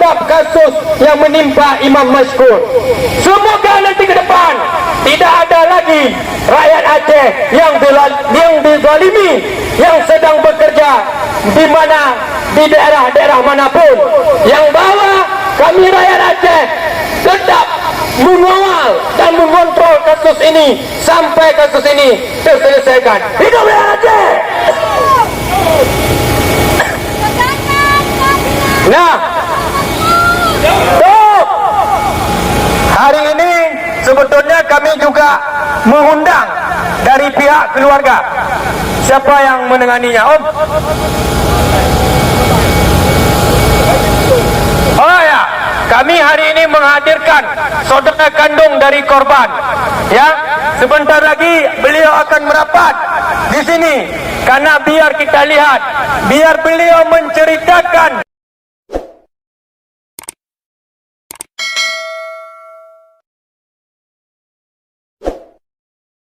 mengungkap kasus yang menimpa Imam Mashkur. Semoga nanti ke depan tidak ada lagi rakyat Aceh yang dizalimi, yang sedang bekerja di mana, di daerah-daerah manapun, yang bahwa kami rakyat Aceh tetap mengawal dan mengontrol kasus ini sampai kasus ini terselesaikan. Hidup rakyat Aceh! Nah, hari ini sebetulnya kami juga mengundang dari pihak keluarga. Siapa yang menanganinya, Om? Oh ya, kami hari ini menghadirkan saudara kandung dari korban. Ya, sebentar lagi beliau akan merapat di sini, karena biar kita lihat, biar beliau menceritakan